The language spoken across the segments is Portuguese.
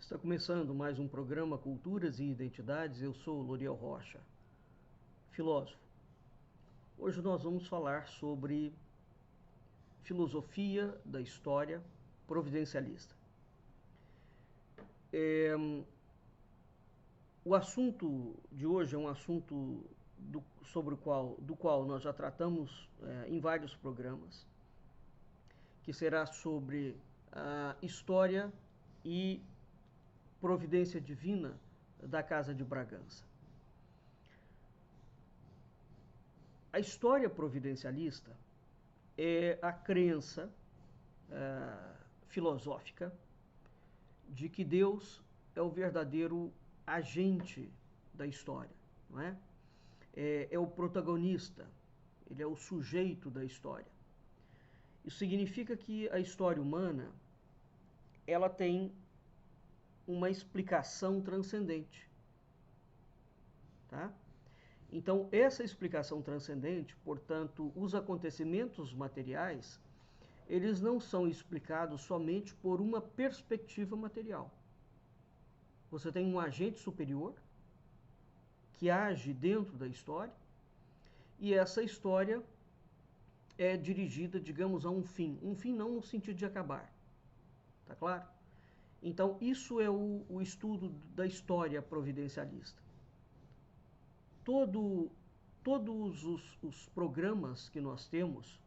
Está começando mais um programa Culturas e Identidades. Eu sou Loriel Rocha, filósofo. Hoje nós vamos falar sobre filosofia da história providencialista. O assunto de hoje é um assunto do qual nós já tratamos em vários programas, que será sobre a história e providência divina da Casa de Bragança. A história providencialista é a crença filosófica de que Deus é o verdadeiro agente da história, não é? É o protagonista, ele é o sujeito da história. Isso significa que a história humana ela tem uma explicação transcendente, tá? Então, essa explicação transcendente, portanto, os acontecimentos materiais, eles não são explicados somente por uma perspectiva material. Você tem um agente superior que age dentro da história e essa história é dirigida, digamos, a um fim. Um fim não no sentido de acabar, tá claro? Então, isso é o estudo da história providencialista. Todos os programas que nós temos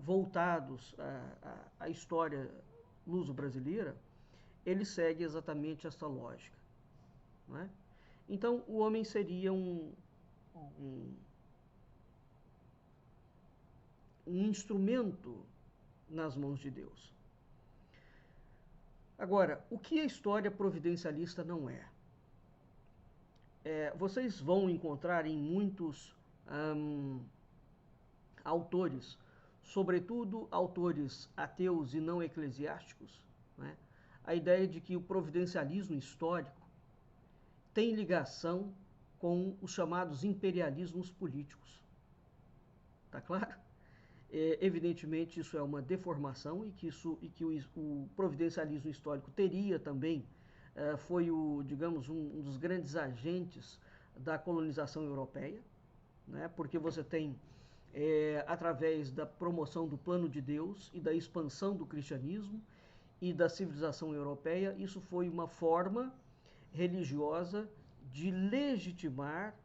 voltados à história luso-brasileira, ele segue exatamente essa lógica, não é? Então, o homem seria um instrumento nas mãos de Deus. Agora, o que a história providencialista não é? Vocês vão encontrar em muitos autores, sobretudo autores ateus e não eclesiásticos, né, a ideia de que o providencialismo histórico tem ligação com os chamados imperialismos políticos. Tá claro? Evidentemente isso é uma deformação e que o providencialismo histórico teria também, foi digamos, um dos grandes agentes da colonização europeia, né? Porque você tem, através da promoção do plano de Deus e da expansão do cristianismo e da civilização europeia, isso foi uma forma religiosa de legitimar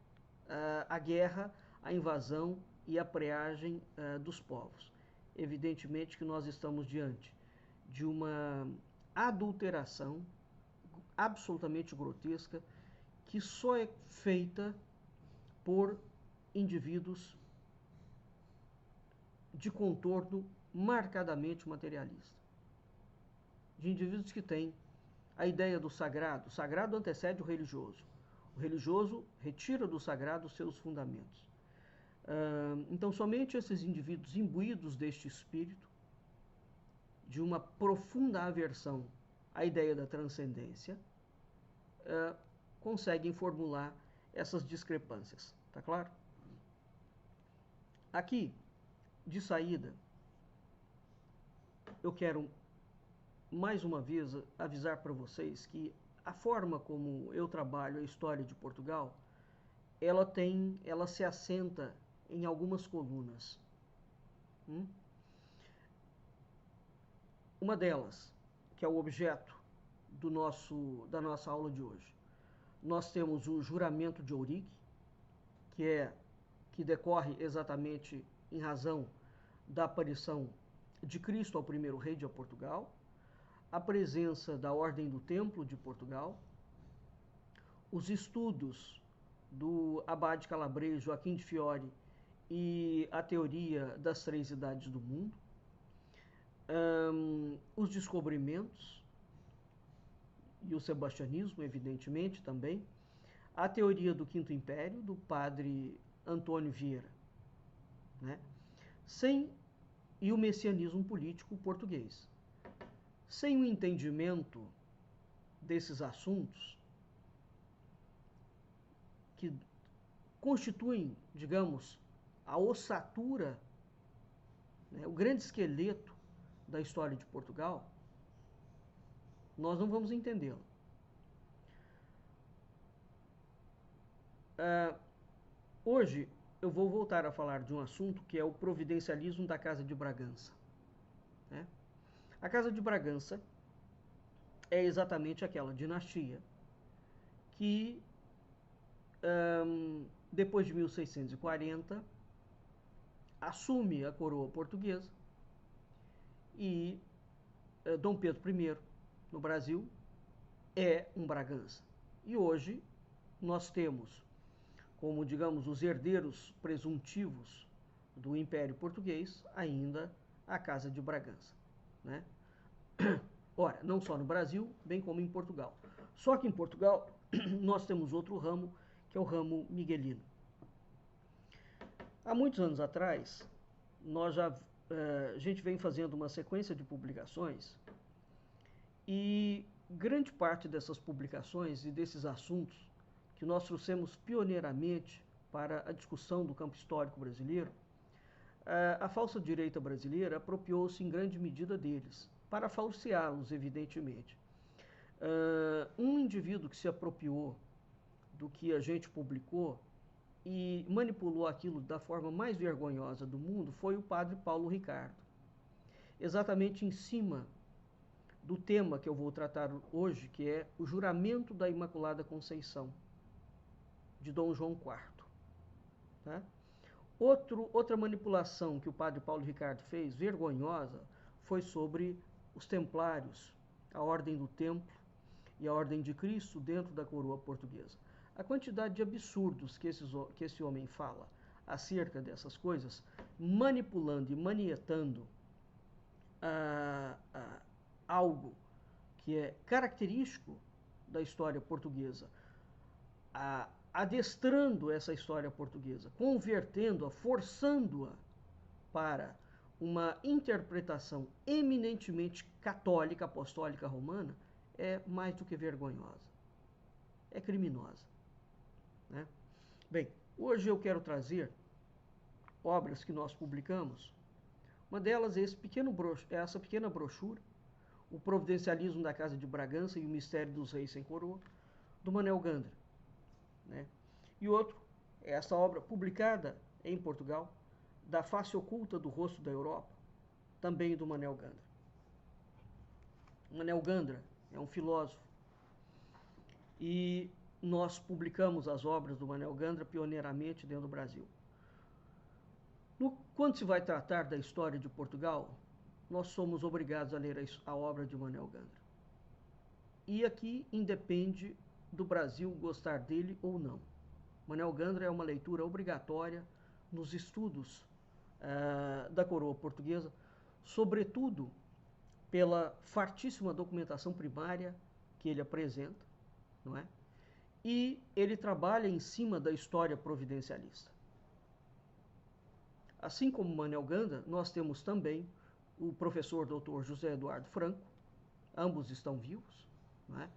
a guerra, a invasão e a preagem dos povos. Evidentemente que nós estamos diante de uma adulteração absolutamente grotesca que só é feita por indivíduos de contorno marcadamente materialista. De indivíduos que têm a ideia do sagrado. O sagrado antecede o religioso. O religioso retira do sagrado os seus fundamentos. Então, somente esses indivíduos imbuídos deste espírito, de uma profunda aversão à ideia da transcendência, conseguem formular essas discrepâncias. Tá claro? Aqui, de saída, eu quero mais uma vez avisar para vocês que a forma como eu trabalho a história de Portugal, ela se assenta em algumas colunas. Uma delas, que é o objeto da nossa aula de hoje, nós temos o juramento de Ourique, que decorre exatamente em razão da aparição de Cristo ao primeiro rei de Portugal, a presença da Ordem do Templo de Portugal, os estudos do abade calabrês Joaquim de Fiore e a teoria das três idades do mundo, os descobrimentos e o sebastianismo, evidentemente, também, a teoria do Quinto Império, do padre Antônio Vieira, né? E o messianismo político português. Sem o entendimento desses assuntos, que constituem, digamos, a ossatura, né, o grande esqueleto da história de Portugal, nós não vamos entendê-la. Hoje eu vou voltar a falar de um assunto que é o providencialismo da Casa de Bragança, né? A Casa de Bragança é exatamente aquela dinastia que, depois de 1640, assume a coroa portuguesa e Dom Pedro I, no Brasil, é um Bragança. E hoje nós temos como, digamos, os herdeiros presuntivos do Império Português, ainda a Casa de Bragança, né? Ora, não só no Brasil, bem como em Portugal. Só que em Portugal nós temos outro ramo, que é o ramo miguelino. Há muitos anos atrás, a gente vem fazendo uma sequência de publicações e grande parte dessas publicações e desses assuntos que nós trouxemos pioneiramente para a discussão do campo histórico brasileiro, a falsa direita brasileira apropriou-se em grande medida deles, para falseá-los, evidentemente. Um indivíduo que se apropriou do que a gente publicou e manipulou aquilo da forma mais vergonhosa do mundo foi o padre Paulo Ricardo. Exatamente em cima do tema que eu vou tratar hoje, que é o juramento da Imaculada Conceição, de Dom João IV. Tá? Outra manipulação que o padre Paulo Ricardo fez, vergonhosa, foi sobre os templários, a Ordem do Templo e a Ordem de Cristo dentro da coroa portuguesa. A quantidade de absurdos que esse homem fala acerca dessas coisas, manipulando e manietando algo que é característico da história portuguesa, adestrando essa história portuguesa, convertendo-a, forçando-a para uma interpretação eminentemente católica, apostólica romana, é mais do que vergonhosa. É criminosa, né? Bem, hoje eu quero trazer obras que nós publicamos. Uma delas é essa pequena brochura, O Providencialismo da Casa de Bragança e o Mistério dos Reis sem Coroa, do Manuel Gandra, né? E outro é essa obra publicada em Portugal, Da Face Oculta do Rosto da Europa, também do Manuel Gandra. Manuel Gandra é um filósofo e nós publicamos as obras do Manuel Gandra pioneiramente dentro do Brasil. Quando se vai tratar da história de Portugal, nós somos obrigados a ler a obra de Manuel Gandra. E aqui independe do Brasil gostar dele ou não. Manuel Gandra é uma leitura obrigatória nos estudos da coroa portuguesa, sobretudo pela fartíssima documentação primária que ele apresenta, não é? E ele trabalha em cima da história providencialista. Assim como Manuel Gandra, nós temos também o professor Dr. José Eduardo Franco, ambos estão vivos, não é?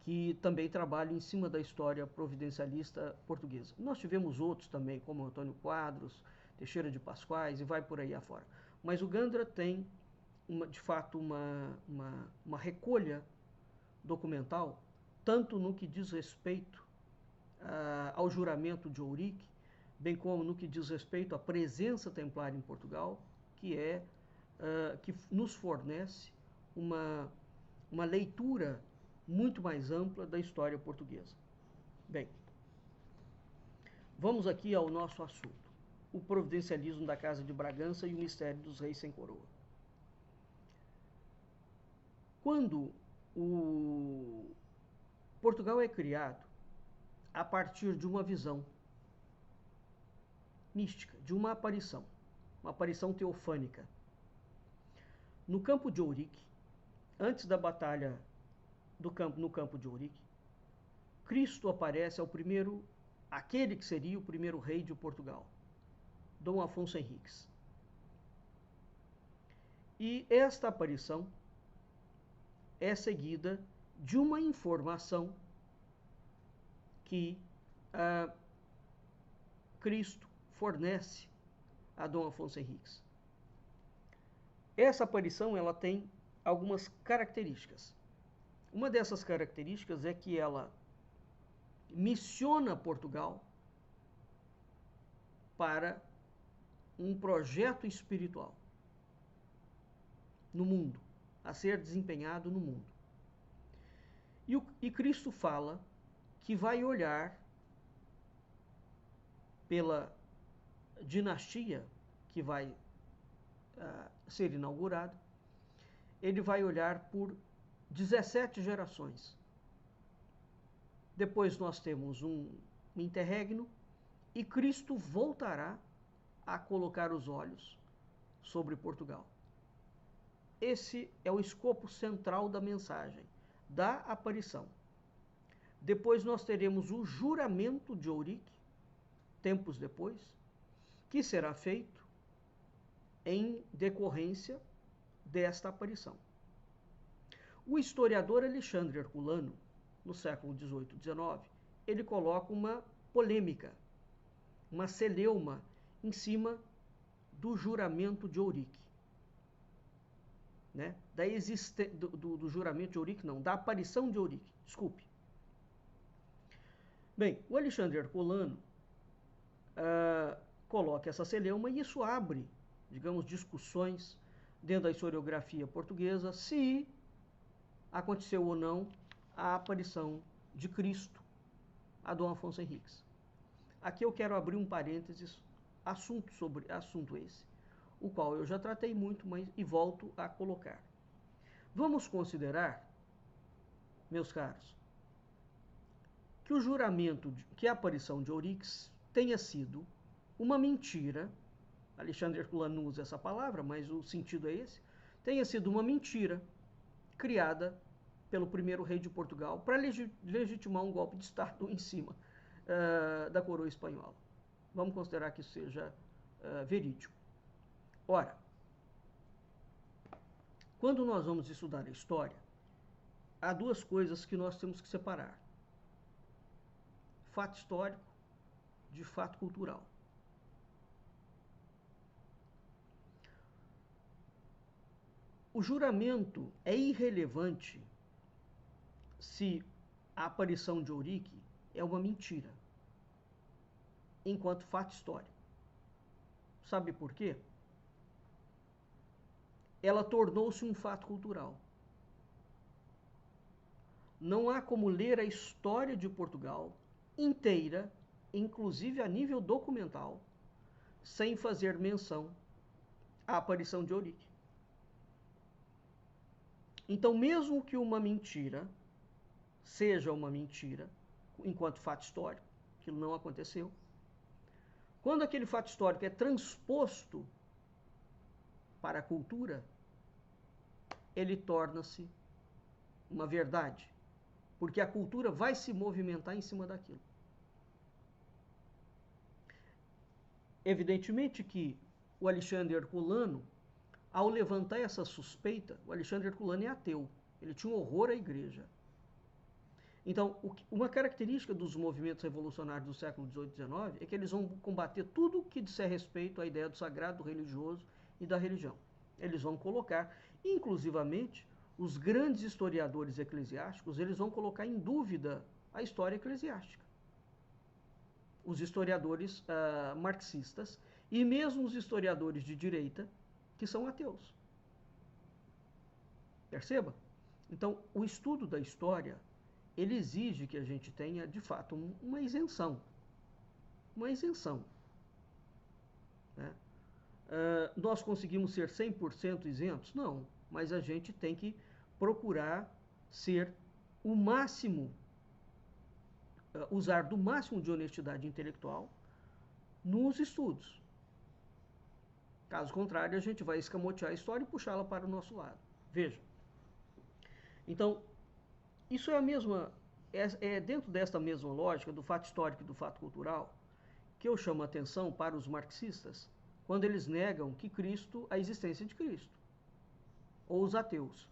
Que também trabalham em cima da história providencialista portuguesa. Nós tivemos outros também, como Antônio Quadros, Teixeira de Pascoais e vai por aí afora. Mas o Gandra tem, de fato, uma recolha documental, tanto no que diz respeito ao juramento de Ourique, bem como no que diz respeito à presença templária em Portugal, que nos fornece uma leitura muito mais ampla da história portuguesa. Bem, vamos aqui ao nosso assunto, o providencialismo da Casa de Bragança e o mistério dos reis sem coroa. Quando Portugal é criado a partir de uma visão mística, de uma aparição teofânica. No campo de Ourique, antes da batalha no campo de Ourique, Cristo aparece aquele que seria o primeiro rei de Portugal, Dom Afonso Henriques. E esta aparição é seguida de uma informação que Cristo fornece a Dom Afonso Henriques. Essa aparição ela tem algumas características. Uma dessas características é que ela missiona Portugal para um projeto espiritual no mundo, a ser desempenhado no mundo. E Cristo fala que vai olhar pela dinastia que vai ser inaugurada, ele vai olhar por 17 gerações. Depois nós temos um interregno e Cristo voltará a colocar os olhos sobre Portugal. Esse é o escopo central da mensagem, da aparição. Depois nós teremos o juramento de Ourique, tempos depois, que será feito em decorrência desta aparição. O historiador Alexandre Herculano, no século XVIII e XIX, ele coloca uma polêmica, uma celeuma em cima do juramento de Ourique. Né? Do juramento de Ourique, não, da aparição de Ourique, desculpe. Bem, o Alexandre Herculano coloca essa celeuma e isso abre, digamos, discussões dentro da historiografia portuguesa se aconteceu ou não a aparição de Cristo a Dom Afonso Henriques. Aqui eu quero abrir um parênteses, assunto esse, o qual eu já tratei muito, e volto a colocar. Vamos considerar, meus caros, que o juramento, que a aparição de Ouriques tenha sido uma mentira, Alexandre Herculano não usa essa palavra, mas o sentido é esse, tenha sido uma mentira criada pelo primeiro rei de Portugal para legitimar um golpe de Estado em cima da coroa espanhola. Vamos considerar que isso seja verídico. Ora, quando nós vamos estudar a história, há duas coisas que nós temos que separar: fato histórico de fato cultural. O juramento é irrelevante se a aparição de Ourique é uma mentira, enquanto fato histórico. Sabe por quê? Ela tornou-se um fato cultural. Não há como ler a história de Portugal inteira, inclusive a nível documental, sem fazer menção à aparição de Ourique. Então, mesmo que uma mentira seja uma mentira, enquanto fato histórico, aquilo não aconteceu, quando aquele fato histórico é transposto para a cultura, ele torna-se uma verdade, porque a cultura vai se movimentar em cima daquilo. Evidentemente que o Alexandre Herculano, ao levantar essa suspeita, o Alexandre Herculano é ateu, ele tinha um horror à igreja. Então, uma característica dos movimentos revolucionários do século XVIII e XIX é que eles vão combater tudo que disser respeito à ideia do sagrado, do religioso e da religião. Eles vão colocar, inclusivamente, os grandes historiadores eclesiásticos, eles vão colocar em dúvida a história eclesiástica. Os historiadores marxistas e mesmo os historiadores de direita, que são ateus. Perceba? Então, o estudo da história, ele exige que a gente tenha, de fato, uma isenção. Uma isenção. Né? Nós conseguimos ser 100% isentos? Não, mas a gente tem que procurar ser o máximo, usar do máximo de honestidade intelectual nos estudos. Caso contrário, a gente vai escamotear a história e puxá-la para o nosso lado. Veja. Então, isso é a mesma, é dentro desta mesma lógica do fato histórico e do fato cultural que eu chamo a atenção para os marxistas quando eles negam que a existência de Cristo, ou os ateus.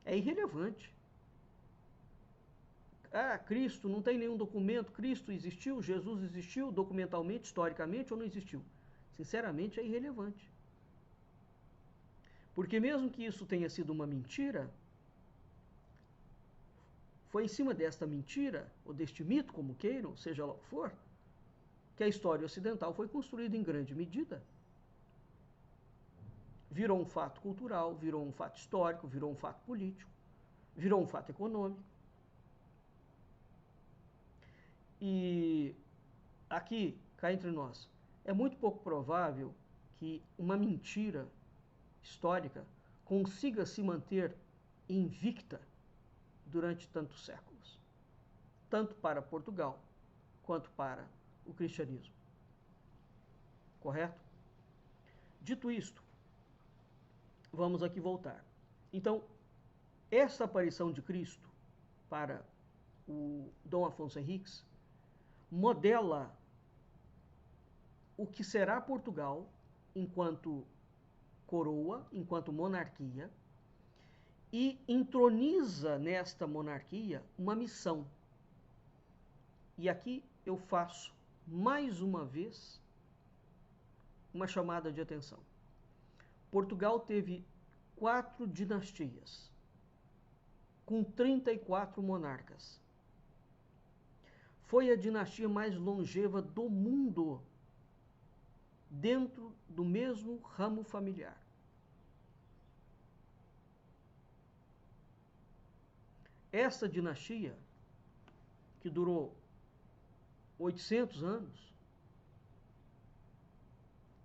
É irrelevante. Cristo, não tem nenhum documento, Cristo existiu, Jesus existiu documentalmente, historicamente, ou não existiu? Sinceramente, é irrelevante. Porque mesmo que isso tenha sido uma mentira, Foi em cima desta mentira, ou deste mito, como queiram, seja lá o que for, que a história ocidental foi construída em grande medida. Virou um fato cultural, virou um fato histórico, virou um fato político, virou um fato econômico. E aqui, cá entre nós, é muito pouco provável que uma mentira histórica consiga se manter invicta durante tantos séculos, tanto para Portugal quanto para o cristianismo. Correto? Dito isto, vamos aqui voltar. Então, essa aparição de Cristo para o Dom Afonso Henriques modela o que será Portugal enquanto coroa, enquanto monarquia, e entroniza nesta monarquia uma missão. E aqui eu faço, mais uma vez, uma chamada de atenção. Portugal teve 4 dinastias, com 34 monarcas. Foi a dinastia mais longeva do mundo, dentro do mesmo ramo familiar. Essa dinastia, que durou 800 anos,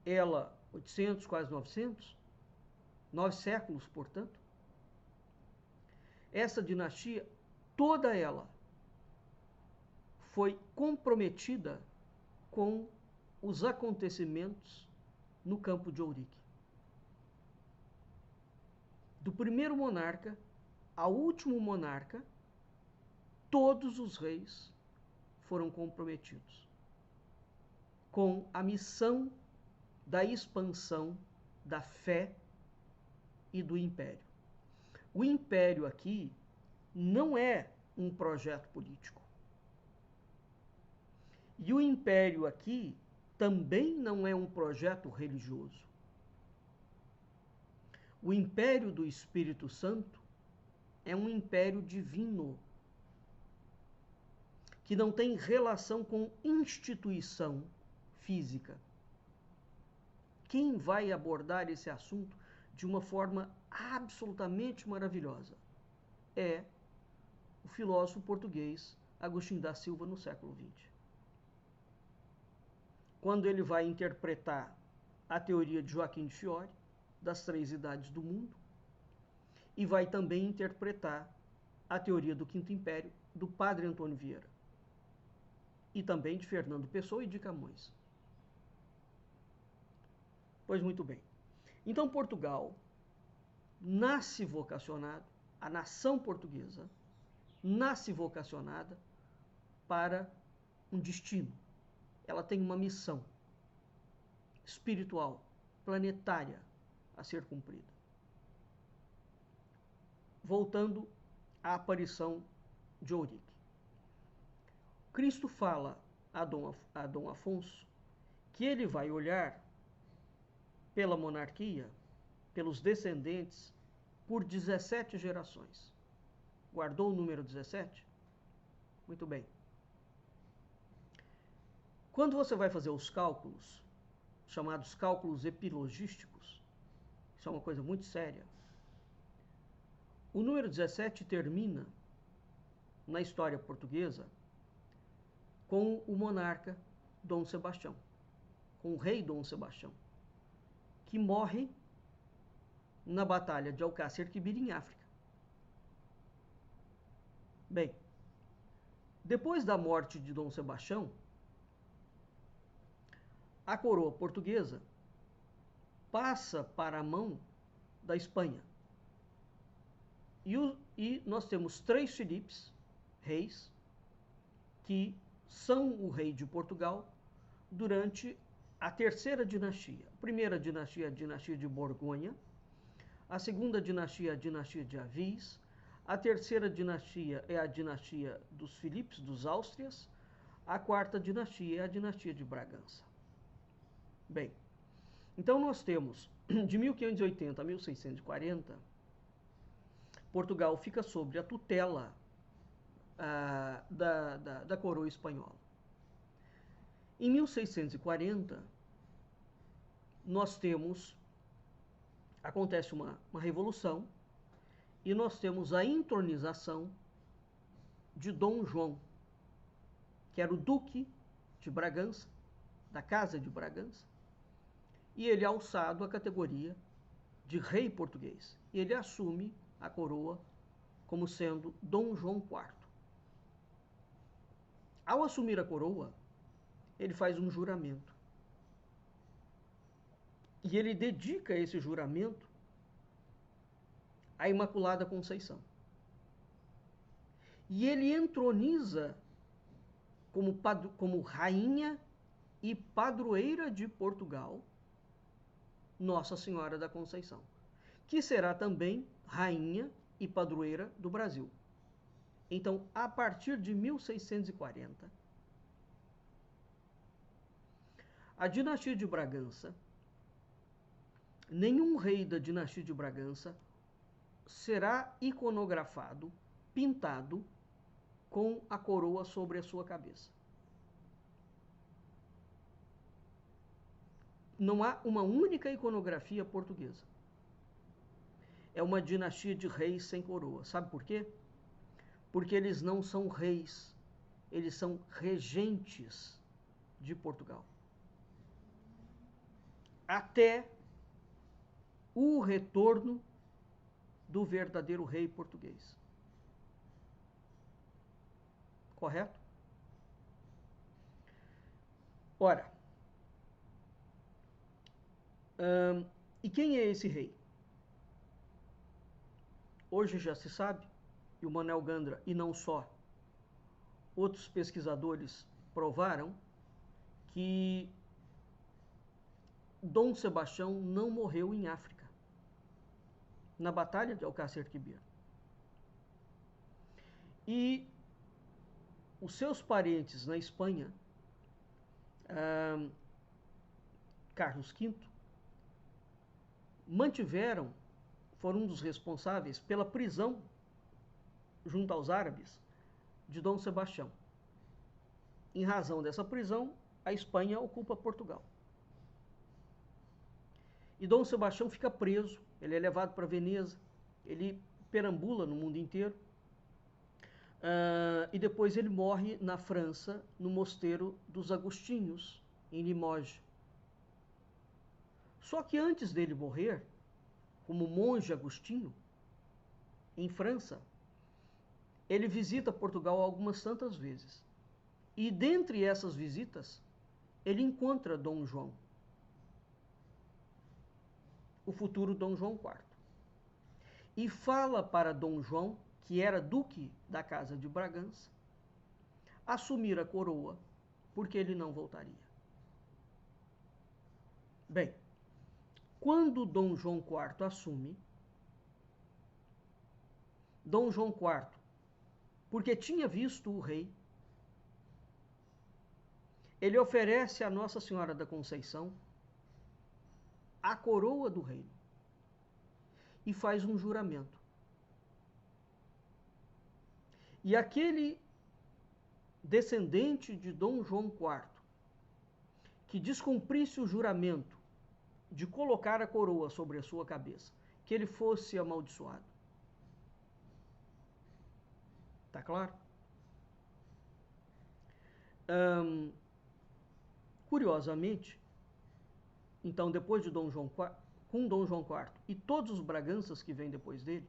ela, 800, quase 900, 9 séculos, portanto, essa dinastia, toda ela, foi comprometida com os acontecimentos no campo de Ourique. Do primeiro monarca ao último monarca, todos os reis foram comprometidos com a missão da expansão da fé e do império. O império aqui não é um projeto político. E o império aqui também não é um projeto religioso. O império do Espírito Santo é um império divino, que não tem relação com instituição física. Quem vai abordar esse assunto de uma forma absolutamente maravilhosa é o filósofo português Agostinho da Silva, no século XX. Quando ele vai interpretar a teoria de Joaquim de Fiore, das 3 idades do mundo, e vai também interpretar a teoria do Quinto Império, do Padre Antônio Vieira, e também de Fernando Pessoa e de Camões. Pois muito bem. Então Portugal nasce vocacionado, a nação portuguesa nasce vocacionada para um destino. Ela tem uma missão espiritual, planetária a ser cumprida. Voltando à aparição de Ourique. Cristo fala a Dom Afonso que ele vai olhar pela monarquia, pelos descendentes, por 17 gerações. Guardou o número 17? Muito bem. Quando você vai fazer os cálculos, chamados cálculos epilogísticos, isso é uma coisa muito séria, o número 17 termina, na história portuguesa, com o monarca Dom Sebastião, com o rei Dom Sebastião, que morre na Batalha de Alcácer Quibir, em África. Bem, depois da morte de Dom Sebastião, a coroa portuguesa passa para a mão da Espanha. E nós temos 3 Filipes, reis, que são o rei de Portugal durante a terceira dinastia. A primeira dinastia é a dinastia de Borgonha, a segunda dinastia é a dinastia de Avis, a terceira dinastia é a dinastia dos Filipes, dos Áustrias, a quarta dinastia é a dinastia de Bragança. Bem, então nós temos, de 1580 a 1640, Portugal fica sob a tutela da coroa espanhola. Em 1640, acontece uma revolução e nós temos a entronização de Dom João, que era o duque de Bragança, da Casa de Bragança, e ele é alçado à categoria de rei português. E ele assume a coroa como sendo Dom João IV. Ao assumir a coroa, ele faz um juramento. E ele dedica esse juramento à Imaculada Conceição. E ele entroniza como rainha e padroeira de Portugal Nossa Senhora da Conceição, que será também rainha e padroeira do Brasil. Então, a partir de 1640, a dinastia de Bragança, nenhum rei da dinastia de Bragança será iconografado, pintado com a coroa sobre a sua cabeça. Não há uma única iconografia portuguesa. É uma dinastia de reis sem coroa. Sabe por quê? Porque eles não são reis, eles são regentes de Portugal. Até o retorno do verdadeiro rei português. Correto? Ora, e quem é esse rei? Hoje já se sabe, e o Manuel Gandra, e não só, outros pesquisadores provaram que Dom Sebastião não morreu em África, na Batalha de Alcácer Quibir. E os seus parentes na Espanha, Carlos V, foram um dos responsáveis pela prisão, junto aos árabes, de Dom Sebastião. Em razão dessa prisão, a Espanha ocupa Portugal. E Dom Sebastião fica preso, ele é levado para Veneza, ele perambula no mundo inteiro, e depois ele morre na França, no mosteiro dos Agostinhos, em Limoges. Só que antes dele morrer, como monge agostinho, em França, ele visita Portugal algumas tantas vezes. E dentre essas visitas, ele encontra Dom João, o futuro Dom João IV. E fala para Dom João, que era duque da Casa de Bragança, assumir a coroa, porque ele não voltaria. Bem, quando Dom João IV assume, Dom João IV, porque tinha visto o rei, ele oferece a Nossa Senhora da Conceição a coroa do reino e faz um juramento. E aquele descendente de Dom João IV que descumprisse o juramento de colocar a coroa sobre a sua cabeça, que ele fosse amaldiçoado. Tá claro? Curiosamente, então, depois de Dom João IV, com Dom João IV e todos os Braganças que vêm depois dele,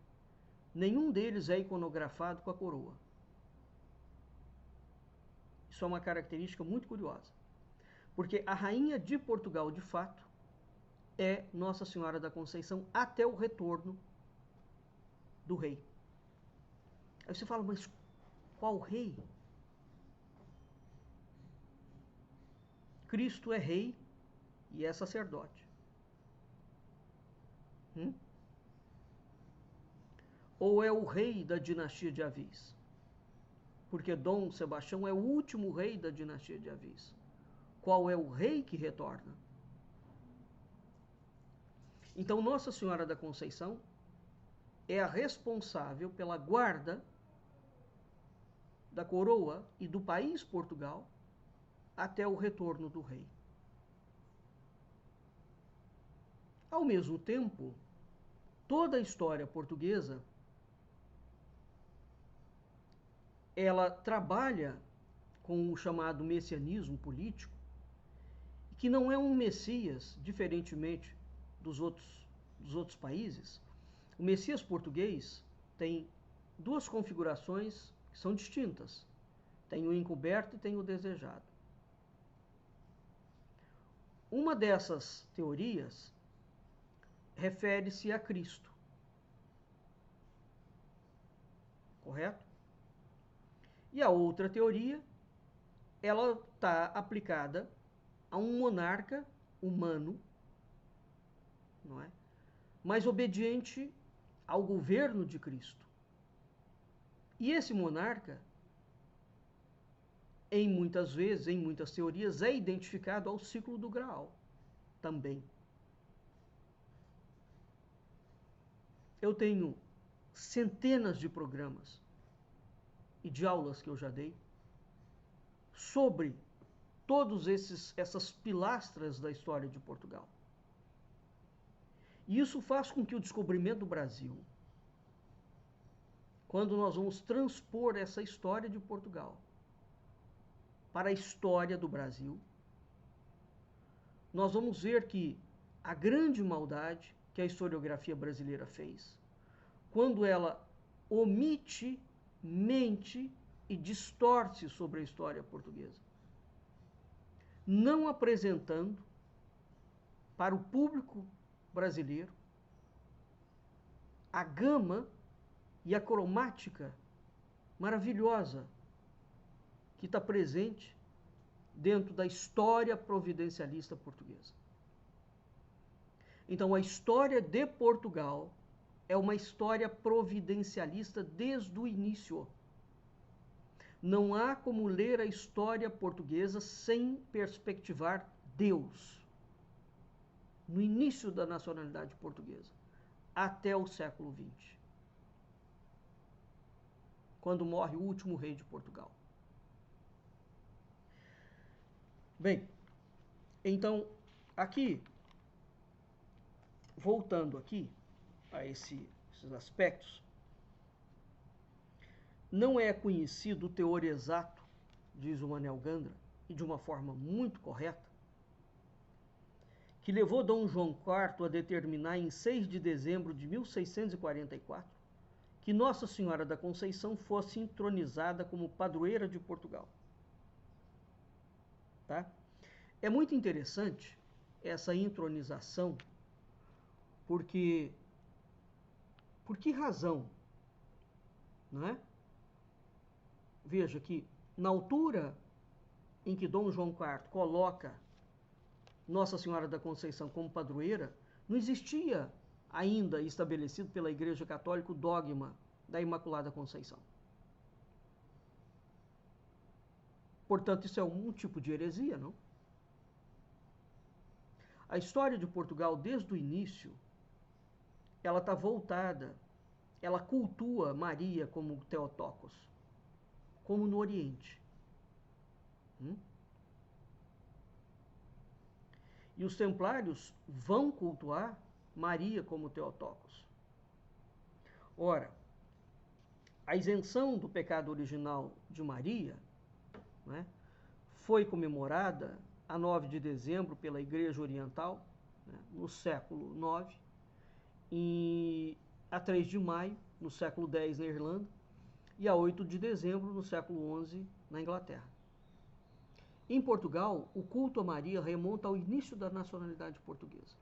nenhum deles é iconografado com a coroa. Isso é uma característica muito curiosa, porque a rainha de Portugal, de fato, é Nossa Senhora da Conceição até o retorno do rei. Aí você fala, mas qual rei? Cristo é rei e é sacerdote. Ou é o rei da dinastia de Avis? Porque Dom Sebastião é o último rei da dinastia de Avis. Qual é o rei que retorna? Então, Nossa Senhora da Conceição é a responsável pela guarda da coroa e do país Portugal até o retorno do rei. Ao mesmo tempo, toda a história portuguesa ela trabalha com o chamado messianismo político, que não é um Messias, diferentemente dos outros países. O Messias português tem duas configurações que são distintas. Tem o encoberto e tem o desejado. Uma dessas teorias refere-se a Cristo. Correto? E a outra teoria, ela está aplicada a um monarca humano, não é? Mas obediente ao governo de Cristo. E esse monarca, em muitas vezes, em muitas teorias, é identificado ao ciclo do Graal também. Eu tenho centenas de programas e de aulas que eu já dei sobre todos essas pilastras da história de Portugal. E isso faz com que o descobrimento do Brasil, quando nós vamos transpor essa história de Portugal para a história do Brasil, nós vamos ver que a grande maldade que a historiografia brasileira fez, quando ela omite, mente e distorce sobre a história portuguesa, não apresentando para o público brasileiro a gama e a cromática maravilhosa que está presente dentro da história providencialista portuguesa. Então, a história de Portugal é uma história providencialista desde o início. Não há como ler a história portuguesa sem perspectivar Deus. No início da nacionalidade portuguesa, até o século XX, quando morre o último rei de Portugal. Bem, então, aqui, voltando aqui a esses aspectos, não é conhecido o teor exato, diz o Manel Gandra, e de uma forma muito correta, que levou Dom João IV a determinar em 6 de dezembro de 1644 que Nossa Senhora da Conceição fosse entronizada como padroeira de Portugal. Tá? É muito interessante essa entronização, porque por que razão? Não é? Veja que na altura em que Dom João IV coloca Nossa Senhora da Conceição como padroeira, não existia ainda estabelecido pela Igreja Católica o dogma da Imaculada Conceição. Portanto, isso é um tipo de heresia, não? A história de Portugal, desde o início, ela está voltada, ela cultua Maria como Theotokos, como no Oriente. E os templários vão cultuar Maria como Theotokos. Ora, a isenção do pecado original de Maria, né, foi comemorada a 9 de dezembro pela Igreja Oriental, né, no século IX, e a 3 de maio, no século X, na Irlanda, e a 8 de dezembro, no século XI, na Inglaterra. Em Portugal, o culto a Maria remonta ao início da nacionalidade portuguesa.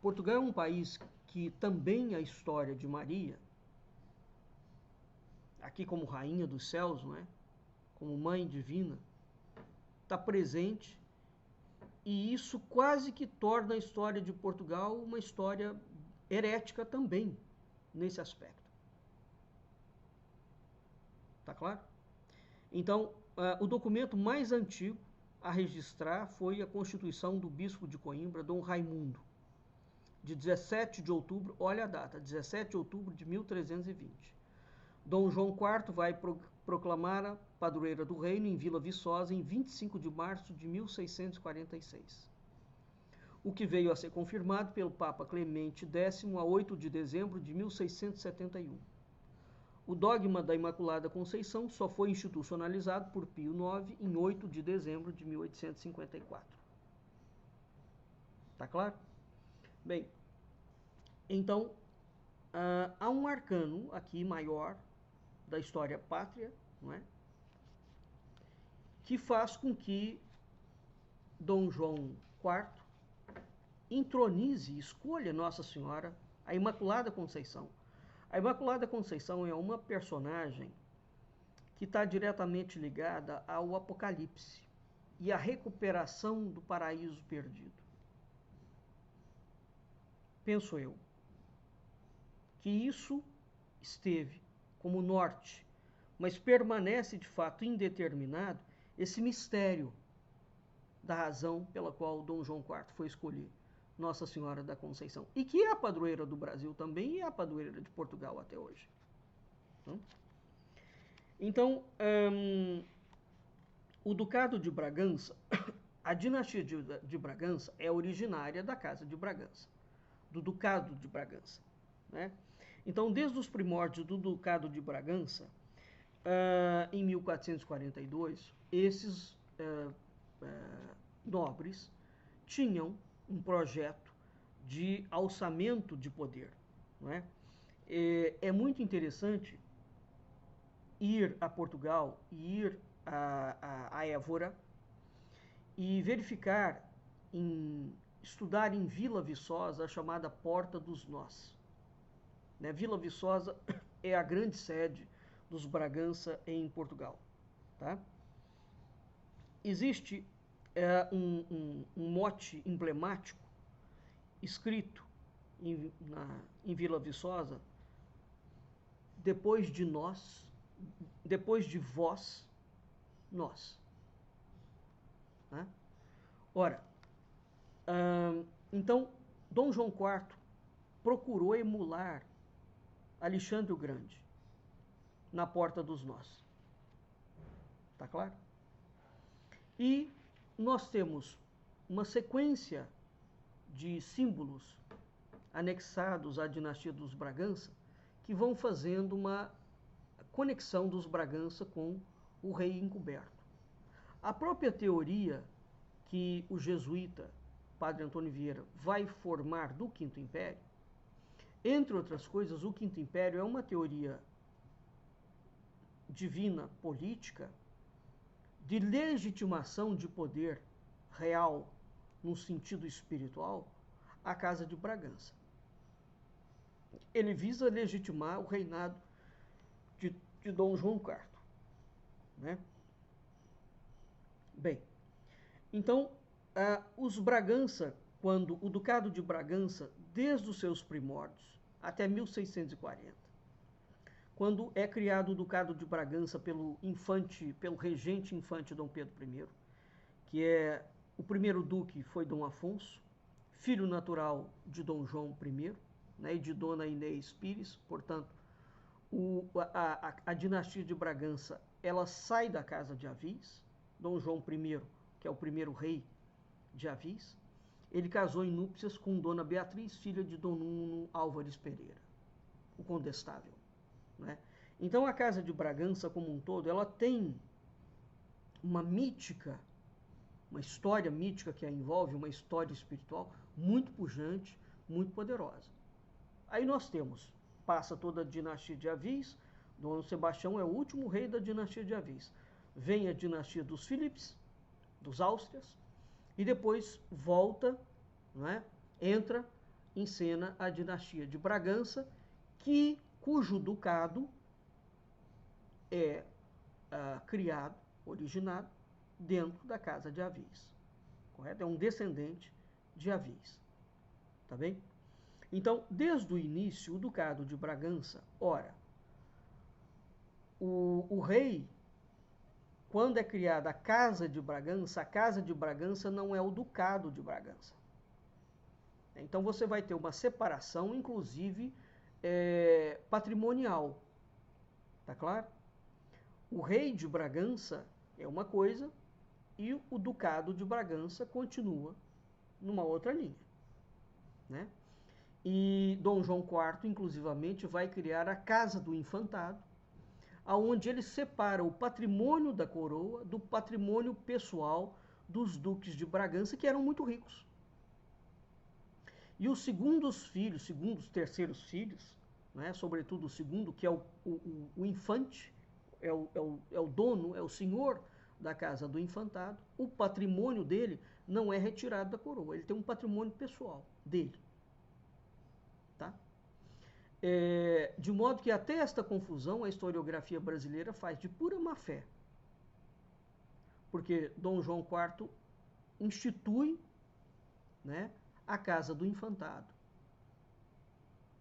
Portugal é um país que também a história de Maria, aqui como rainha dos céus, não é? Como mãe divina, está presente, e isso quase que torna a história de Portugal uma história herética também, nesse aspecto. Tá claro? Então, o documento mais antigo a registrar foi a Constituição do Bispo de Coimbra, Dom Raimundo, de 17 de outubro, olha a data, 17 de outubro de 1320. Dom João IV vai proclamar a padroeira do reino em Vila Viçosa em 25 de março de 1646. O que veio a ser confirmado pelo Papa Clemente X a 8 de dezembro de 1671. O dogma da Imaculada Conceição só foi institucionalizado por Pio IX em 8 de dezembro de 1854. Tá claro? Bem, então, há um arcano aqui maior da história pátria, não é? Que faz com que Dom João IV entronize, escolha Nossa Senhora, a Imaculada Conceição. A Imaculada Conceição é uma personagem que está diretamente ligada ao Apocalipse e à recuperação do paraíso perdido. Penso eu que isso esteve como norte, mas permanece de fato indeterminado esse mistério da razão pela qual Dom João IV foi escolher Nossa Senhora da Conceição, e que é a padroeira do Brasil também e é a padroeira de Portugal até hoje. Então, o Ducado de Bragança, a dinastia de Bragança é originária da Casa de Bragança, do Ducado de Bragança, né? Então, desde os primórdios do Ducado de Bragança, em 1442, esses nobres tinham um projeto de alçamento de poder, não é? É muito interessante ir a Portugal e ir a Évora e verificar, estudar em Vila Viçosa a chamada Porta dos Nós. Né? Vila Viçosa é a grande sede dos Bragança em Portugal. Tá? Existe um mote emblemático escrito em Vila Viçosa: depois de nós, depois de vós, nós. Né? Ora, então, Dom João IV procurou emular Alexandre o Grande na Porta dos Nós. Tá claro? E nós temos uma sequência de símbolos anexados à dinastia dos Bragança que vão fazendo uma conexão dos Bragança com o rei encoberto. A própria teoria que o jesuíta Padre Antônio Vieira vai formar do Quinto Império, entre outras coisas, o Quinto Império é uma teoria divina política de legitimação de poder real no sentido espiritual à Casa de Bragança. Ele visa legitimar o reinado de Dom João IV. Né? Bem, então, os Bragança, quando o Ducado de Bragança, desde os seus primórdios até 1640, quando é criado o Ducado de Bragança pelo regente infante Dom Pedro I, que é o primeiro duque foi Dom Afonso, filho natural de Dom João I, né, e de Dona Inês Pires. Portanto, a dinastia de Bragança ela sai da Casa de Avis. Dom João I, que é o primeiro rei de Avis, ele casou em núpcias com Dona Beatriz, filha de Dom Nuno Álvares Pereira, o condestável. Né? Então, a Casa de Bragança, como um todo, ela tem uma mítica, uma história mítica que a envolve, uma história espiritual muito pujante, muito poderosa. Aí nós temos, passa toda a dinastia de Avis, Dom Sebastião é o último rei da dinastia de Avis. Vem a dinastia dos Philips, dos Áustrias, e depois volta, né, entra em cena a dinastia de Bragança, cujo ducado é criado, originado, dentro da Casa de Avis. Correto? É um descendente de Avis. Tá bem? Então, desde o início, o Ducado de Bragança, ora, o rei, quando é criada a Casa de Bragança não é o Ducado de Bragança. Então, você vai ter uma separação, inclusive, patrimonial. Tá claro? O rei de Bragança é uma coisa e o ducado de Bragança continua numa outra linha, né? E Dom João IV, inclusivamente, vai criar a Casa do Infantado, aonde ele separa o patrimônio da coroa do patrimônio pessoal dos duques de Bragança, que eram muito ricos. E os segundos filhos, segundos, terceiros filhos, né, sobretudo o segundo, que é o infante, é o dono, é o senhor da Casa do Infantado, o patrimônio dele não é retirado da coroa, ele tem um patrimônio pessoal dele. Tá? De modo que até esta confusão a historiografia brasileira faz de pura má-fé. Porque Dom João IV institui, né, a Casa do Infantado.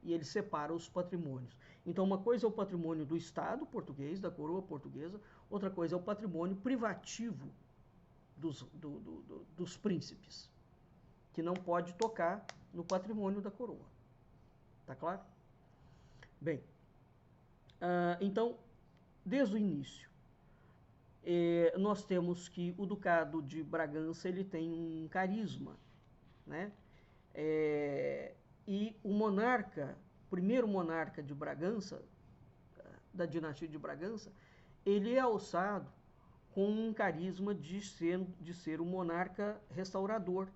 E ele separa os patrimônios. Então, uma coisa é o patrimônio do Estado português, da coroa portuguesa, outra coisa é o patrimônio privativo dos príncipes, que não pode tocar no patrimônio da coroa. Tá claro? Bem, então, desde o início, nós temos que o Ducado de Bragança ele tem um carisma, né? E o monarca, primeiro monarca de Bragança, da dinastia de Bragança, ele é alçado com um carisma de ser um monarca restaurador.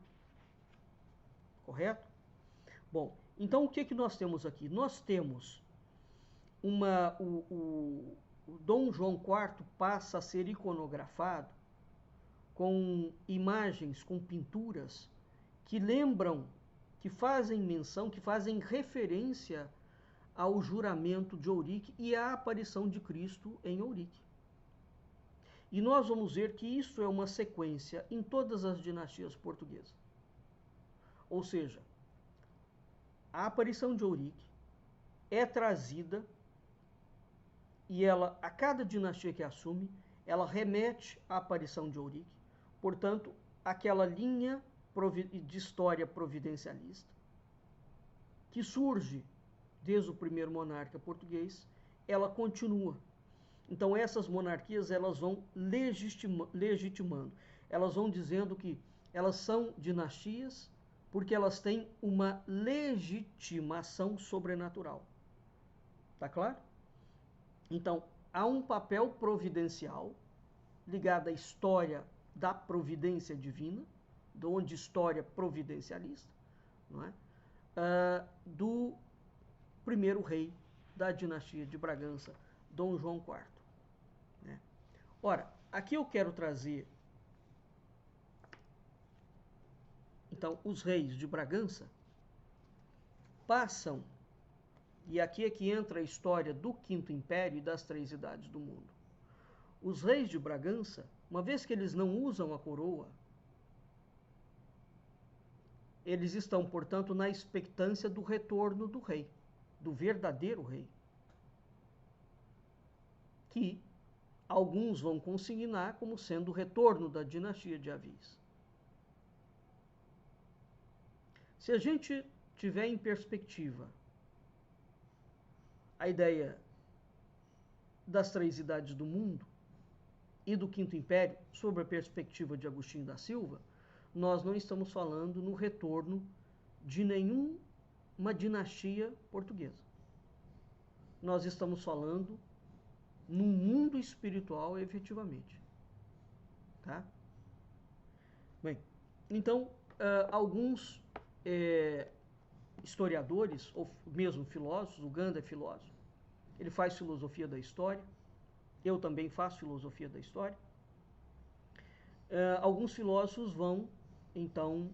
Correto? Bom, então o que nós temos aqui? Nós temos o Dom João IV passa a ser iconografado com imagens, com pinturas que lembram, que fazem menção, que fazem referência ao juramento de Ourique e à aparição de Cristo em Ourique. E nós vamos ver que isso é uma sequência em todas as dinastias portuguesas. Ou seja, a aparição de Ourique é trazida e ela, a cada dinastia que assume, ela remete à aparição de Ourique. Portanto, aquela linha de história providencialista que surge desde o primeiro monarca português, ela continua. Então essas monarquias elas vão legitimando, elas vão dizendo que elas são dinastias porque elas têm uma legitimação sobrenatural. Tá claro? Então, há um papel providencial ligado à história da providência divina, de onde história providencialista, não é? Do primeiro rei da dinastia de Bragança, Dom João IV. Né? Ora, aqui eu quero trazer, então, os reis de Bragança passam, e aqui é que entra a história do Quinto Império e das Três Idades do Mundo. Os reis de Bragança, uma vez que eles não usam a coroa, eles estão, portanto, na expectância do retorno do rei, do verdadeiro rei, que alguns vão consignar como sendo o retorno da dinastia de Avis. Se a gente tiver em perspectiva a ideia das Três Idades do Mundo e do Quinto Império, sob a perspectiva de Agostinho da Silva, nós não estamos falando no retorno de nenhuma dinastia portuguesa. Nós estamos falando no mundo espiritual, efetivamente. Tá? Bem, então, alguns historiadores, ou mesmo filósofos, o Ganda é filósofo, ele faz filosofia da história, eu também faço filosofia da história. Alguns filósofos vão, então,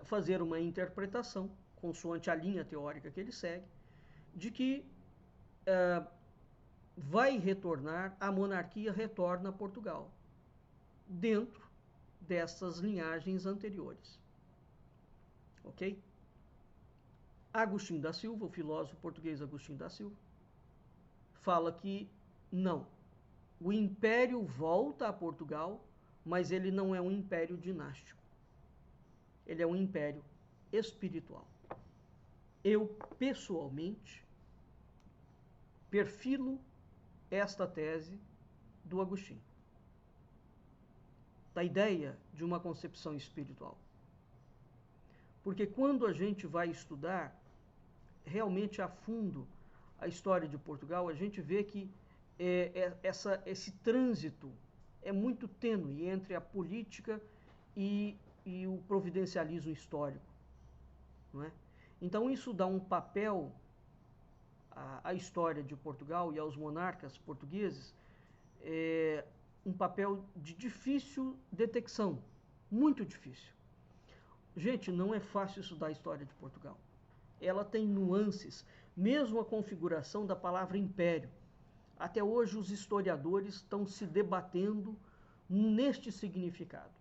fazer uma interpretação, consoante a linha teórica que ele segue, de que vai retornar, a monarquia retorna a Portugal, dentro dessas linhagens anteriores. Ok? Agostinho da Silva, o filósofo português Agostinho da Silva, fala que não. O império volta a Portugal, mas ele não é um império dinástico. Ele é um império espiritual. Eu, pessoalmente, perfilo esta tese do Agostinho, da ideia de uma concepção espiritual. Porque quando a gente vai estudar realmente a fundo a história de Portugal, a gente vê que esse trânsito é muito tênue entre a política e o providencialismo histórico, não é? Então isso dá um papel à história de Portugal e aos monarcas portugueses, um papel de difícil detecção, muito difícil. Gente, não é fácil estudar a história de Portugal. Ela tem nuances, mesmo a configuração da palavra império. Até hoje os historiadores estão se debatendo neste significado.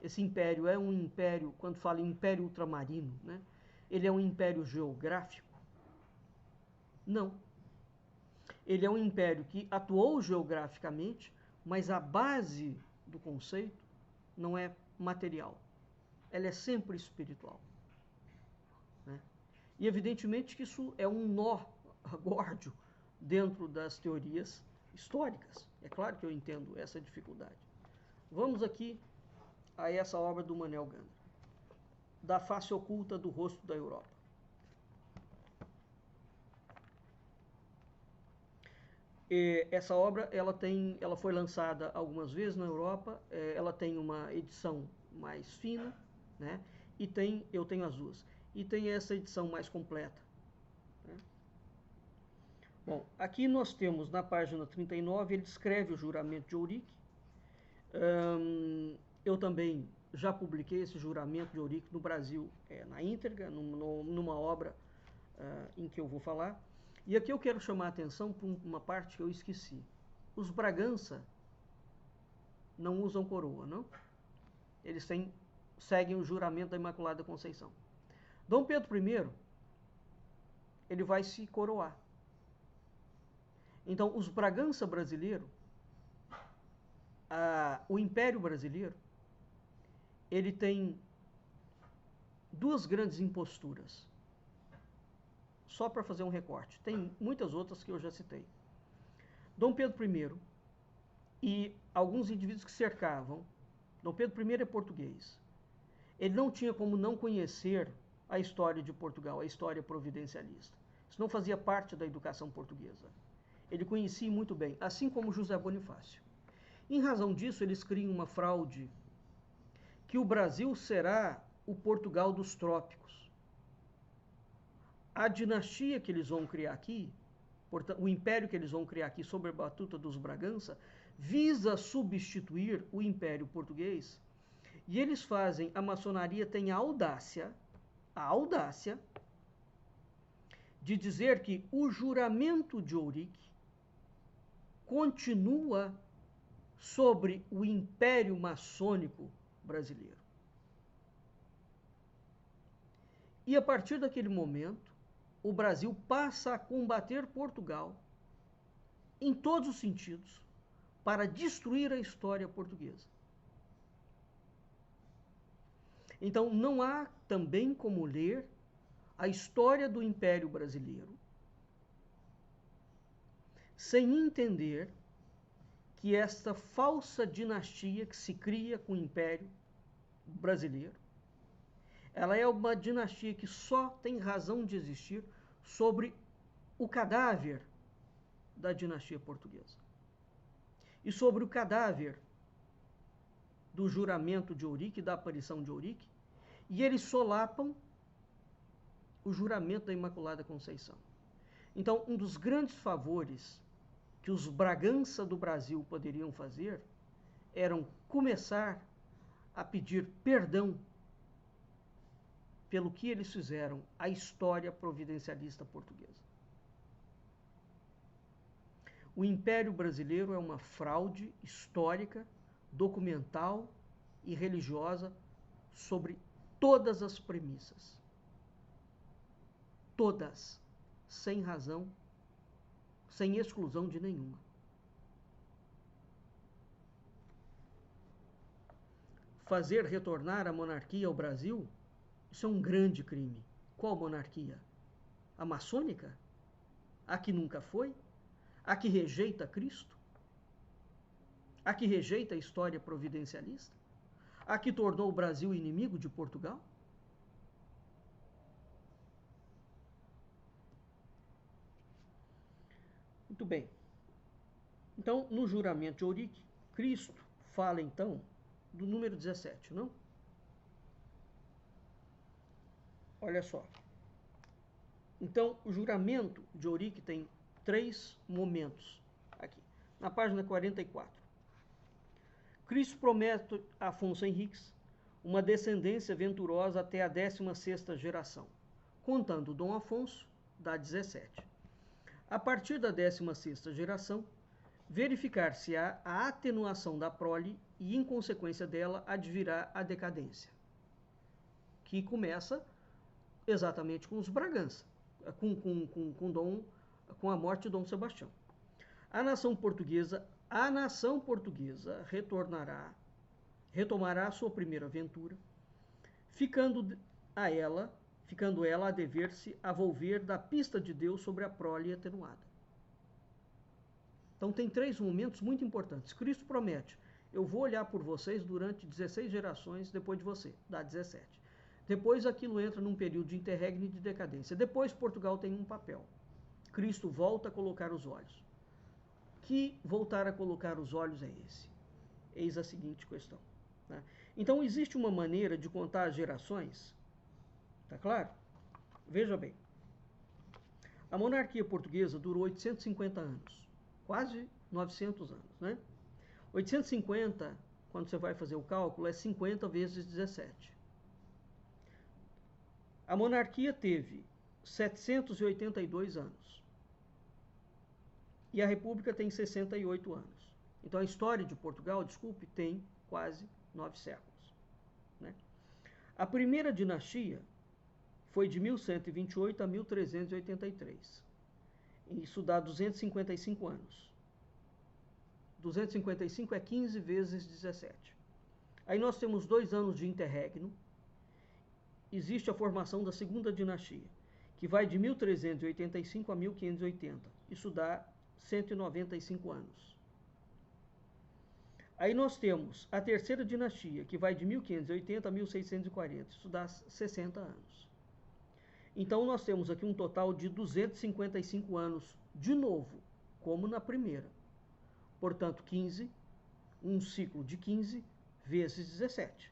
Esse império é um império, quando fala em império ultramarino, né? Ele é um império geográfico? Não. Ele é um império que atuou geograficamente, mas a base do conceito não é material. Ela é sempre espiritual, né? E evidentemente que isso é um nó górdio dentro das teorias históricas. É claro que eu entendo essa dificuldade. Vamos aqui a essa obra do Manuel Gandra, Da Face Oculta do Rosto da Europa. Essa obra ela foi lançada algumas vezes na Europa, ela tem uma edição mais fina, né? E eu tenho as duas. E tem essa edição mais completa, né? Bom, aqui nós temos na página 39, ele descreve o juramento de Ourique. Eu também já publiquei esse juramento de Ourique no Brasil, na íntegra, numa obra em que eu vou falar. E aqui eu quero chamar a atenção para uma parte que eu esqueci. Os Bragança não usam coroa, não? Eles seguem o juramento da Imaculada Conceição. Dom Pedro I, ele vai se coroar. Então, os Bragança brasileiro, o Império Brasileiro, ele tem duas grandes imposturas. Só para fazer um recorte. Tem muitas outras que eu já citei. Dom Pedro I e alguns indivíduos que cercavam. Dom Pedro I é português. Ele não tinha como não conhecer a história de Portugal, a história providencialista. Isso não fazia parte da educação portuguesa. Ele conhecia muito bem, assim como José Bonifácio. Em razão disso, eles criam uma fraude que o Brasil será o Portugal dos trópicos. A dinastia que eles vão criar aqui, o império que eles vão criar aqui sob a batuta dos Bragança, visa substituir o Império Português. E eles fazem, a maçonaria tem a audácia de dizer que o juramento de Ourique continua sobre o Império Maçônico brasileiro. E a partir daquele momento, o Brasil passa a combater Portugal em todos os sentidos para destruir a história portuguesa. Então, não há também como ler a história do Império Brasileiro sem entender que esta falsa dinastia que se cria com o Império Brasileiro, ela é uma dinastia que só tem razão de existir sobre o cadáver da dinastia portuguesa. E sobre o cadáver do juramento de Ourique, da aparição de Ourique, e eles solapam o juramento da Imaculada Conceição. Então, um dos grandes favores que os Bragança do Brasil poderiam fazer eram começar a pedir perdão pelo que eles fizeram à história providencialista portuguesa. O Império Brasileiro é uma fraude histórica, documental e religiosa sobre todas as premissas. Todas, sem razão, sem exclusão de nenhuma. Fazer retornar a monarquia ao Brasil, isso é um grande crime. Qual monarquia? A maçônica? A que nunca foi? A que rejeita Cristo? A que rejeita a história providencialista? A que tornou o Brasil inimigo de Portugal? Muito bem. Então, no juramento de Ourique, Cristo fala, então, do número 17, não? Olha só. Então, o juramento de Ourique tem 3 momentos aqui. Na página 44. Cristo promete a Afonso Henriques uma descendência venturosa até a 16ª geração, contando Dom Afonso, dá 17. A partir da 16ª geração, verificar-se-á a atenuação da prole e, em consequência dela, advirá a decadência, que começa exatamente com os Bragança, com a morte de Dom Sebastião. A nação portuguesa retomará a sua primeira aventura, ficando ela a dever-se a volver da pista de Deus sobre a prole atenuada. Então tem 3 momentos muito importantes. Cristo promete: eu vou olhar por vocês durante 16 gerações depois de você, dá 17. Depois aquilo entra num período de interregno e de decadência. Depois Portugal tem um papel. Cristo volta a colocar os olhos. Que voltar a colocar os olhos é esse? Eis a seguinte questão. Né? Então existe uma maneira de contar as gerações, tá claro? Veja bem, a monarquia portuguesa durou 850 anos, quase 900 anos, né? 850, quando você vai fazer o cálculo, é 50 vezes 17. A monarquia teve 782 anos. E a República tem 68 anos. Então a história de Portugal, desculpe, tem quase 9 séculos. Né? A primeira dinastia foi de 1128 a 1383. Isso dá 255 anos. 255 é 15 vezes 17. Aí nós temos 2 anos de interregno. Existe a formação da segunda dinastia, que vai de 1385 a 1580. Isso dá 195 anos. Aí nós temos a terceira dinastia, que vai de 1580 a 1640. Isso dá 60 anos. Então nós temos aqui um total de 255 anos, de novo, como na primeira. Portanto, 15, um ciclo de 15 vezes 17.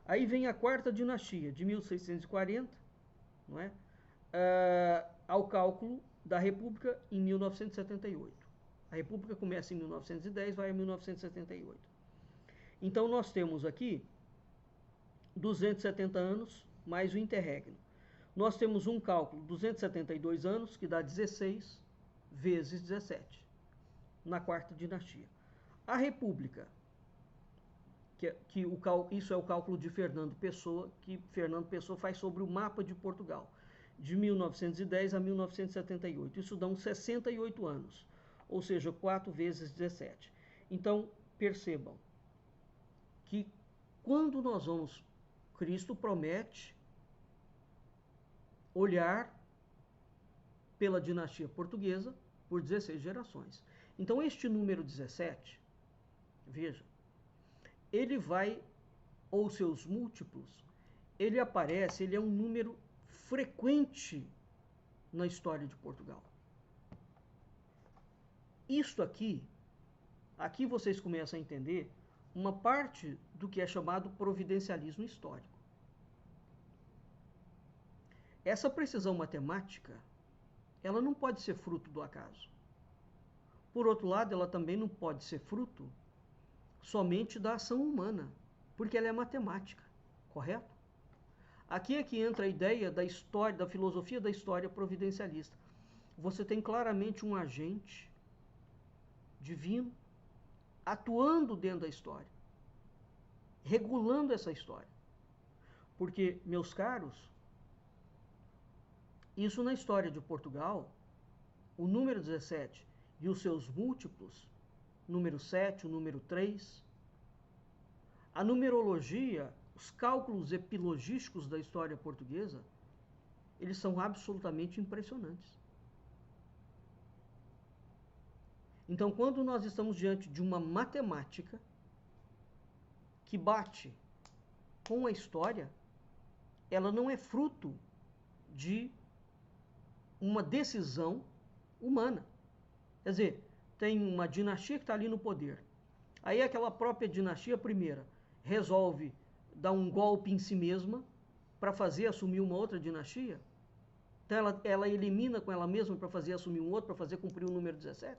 Aí vem a quarta dinastia, de 1640, não é? Ao cálculo da República em 1978. A República começa em 1910, vai a 1978. Então nós temos aqui 270 anos mais o interregno. Nós temos um cálculo, 272 anos, que dá 16 vezes 17, na quarta dinastia. A República, isso é o cálculo de Fernando Pessoa, que Fernando Pessoa faz sobre o mapa de Portugal, de 1910 a 1978. Isso dá uns 68 anos, ou seja, 4 vezes 17. Então, percebam que quando nós vamos, Cristo promete olhar pela dinastia portuguesa por 16 gerações. Então, este número 17, veja, ele vai, ou seus múltiplos, ele aparece, ele é um número frequente na história de Portugal. Isto aqui vocês começam a entender uma parte do que é chamado providencialismo histórico. Essa precisão matemática, ela não pode ser fruto do acaso. Por outro lado, ela também não pode ser fruto somente da ação humana, porque ela é matemática, correto? Aqui é que entra a ideia da história, da filosofia da história providencialista. Você tem claramente um agente divino atuando dentro da história, regulando essa história. Porque, meus caros, isso na história de Portugal, o número 17 e os seus múltiplos, número 7, o número 3, a numerologia, os cálculos epilogísticos da história portuguesa, eles são absolutamente impressionantes. Então, quando nós estamos diante de uma matemática que bate com a história, ela não é fruto de uma decisão humana. Quer dizer, tem uma dinastia que está ali no poder. Aí aquela própria dinastia primeira resolve dar um golpe em si mesma para fazer assumir uma outra dinastia. Então ela elimina com ela mesma para fazer assumir um outro, para fazer cumprir o número 17.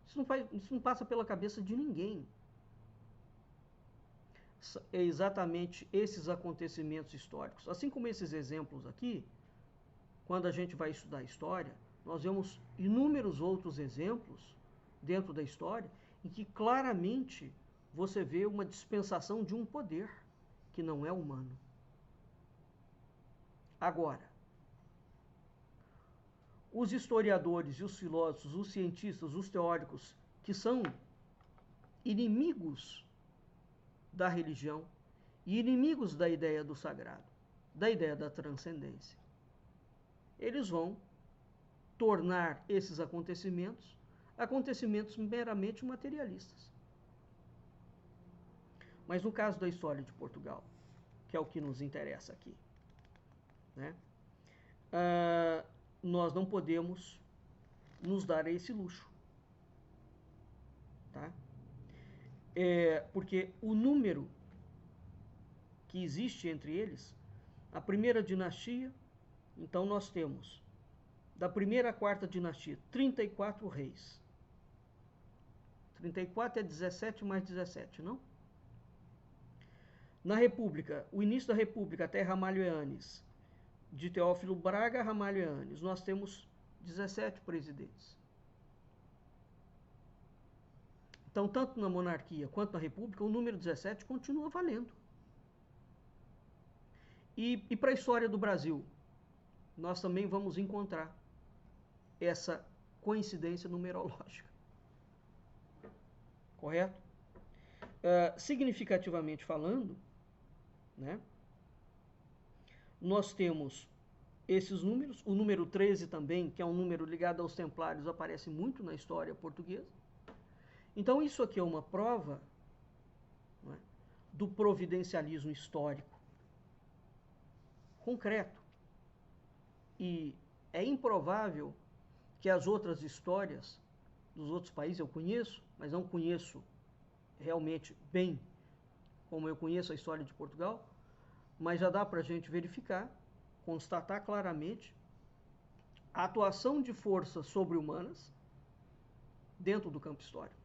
Isso não passa pela cabeça de ninguém. É exatamente esses acontecimentos históricos. Assim como esses exemplos aqui, quando a gente vai estudar história, nós vemos inúmeros outros exemplos dentro da história em que claramente você vê uma dispensação de um poder que não é humano. Agora, os historiadores e os filósofos, os cientistas, os teóricos, que são inimigos da religião e inimigos da ideia do sagrado, da ideia da transcendência, eles vão tornar esses acontecimentos meramente materialistas. Mas no caso da história de Portugal, que é o que nos interessa aqui, né, nós não podemos nos dar esse luxo, tá? Porque o número que existe entre eles, a primeira dinastia, então nós temos, da primeira à quarta dinastia, 34 reis. 34 é 17 mais 17, não? Na República, o início da República até Ramalho Eanes, de Teófilo Braga a Ramalho Eanes, nós temos 17 presidentes. Então, tanto na monarquia quanto na república, o número 17 continua valendo. E para a história do Brasil, nós também vamos encontrar essa coincidência numerológica. Correto? Significativamente falando, né, nós temos esses números. O número 13 também, que é um número ligado aos templários, aparece muito na história portuguesa. Então, isso aqui é uma prova, não é, do providencialismo histórico concreto. E é improvável que as outras histórias dos outros países eu conheço, mas não conheço realmente bem como eu conheço a história de Portugal, mas já dá para a gente verificar, constatar claramente a atuação de forças sobre-humanas dentro do campo histórico.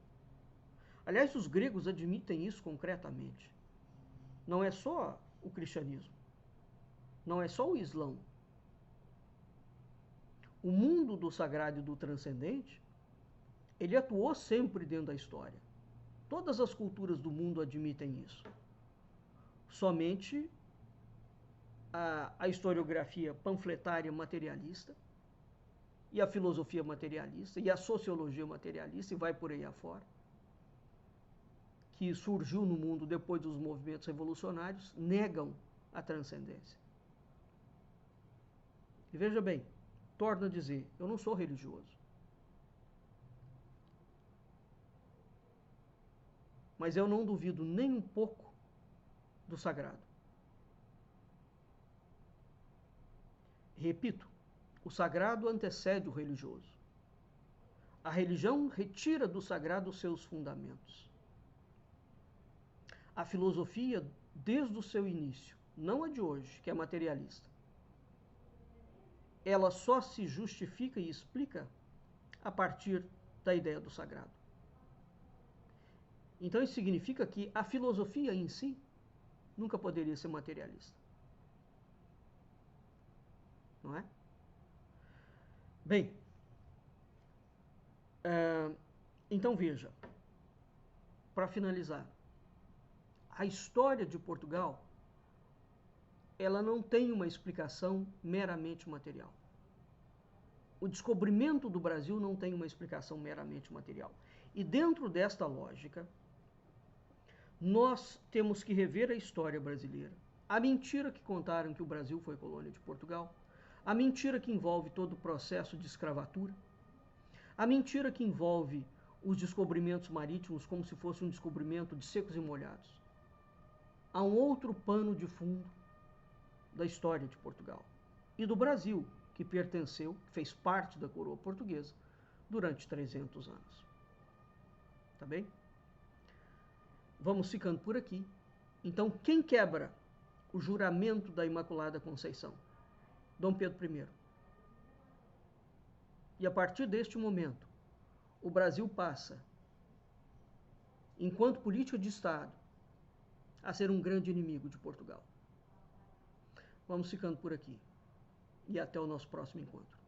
Aliás, os gregos admitem isso concretamente. Não é só o cristianismo, não é só o islão. O mundo do sagrado e do transcendente, ele atuou sempre dentro da história. Todas as culturas do mundo admitem isso. Somente a historiografia panfletária materialista e a filosofia materialista e a sociologia materialista, e vai por aí afora, que surgiu no mundo depois dos movimentos revolucionários, negam a transcendência. E veja bem, torno a dizer, eu não sou religioso. Mas eu não duvido nem um pouco do sagrado. Repito, o sagrado antecede o religioso. A religião retira do sagrado os seus fundamentos. A filosofia, desde o seu início, não a de hoje, que é materialista, ela só se justifica e explica a partir da ideia do sagrado. Então isso significa que a filosofia em si nunca poderia ser materialista. Não é? Bem, então veja, para finalizar, a história de Portugal, ela não tem uma explicação meramente material. O descobrimento do Brasil não tem uma explicação meramente material. E dentro desta lógica, nós temos que rever a história brasileira. A mentira que contaram que o Brasil foi colônia de Portugal, a mentira que envolve todo o processo de escravatura, a mentira que envolve os descobrimentos marítimos como se fosse um descobrimento de secos e molhados. Há um outro pano de fundo da história de Portugal e do Brasil, que pertenceu, fez parte da coroa portuguesa durante 300 anos. Tá bem? Vamos ficando por aqui. Então, quem quebra o juramento da Imaculada Conceição? Dom Pedro I. E a partir deste momento, o Brasil passa, enquanto política de Estado, a ser um grande inimigo de Portugal. Vamos ficando por aqui. E até o nosso próximo encontro.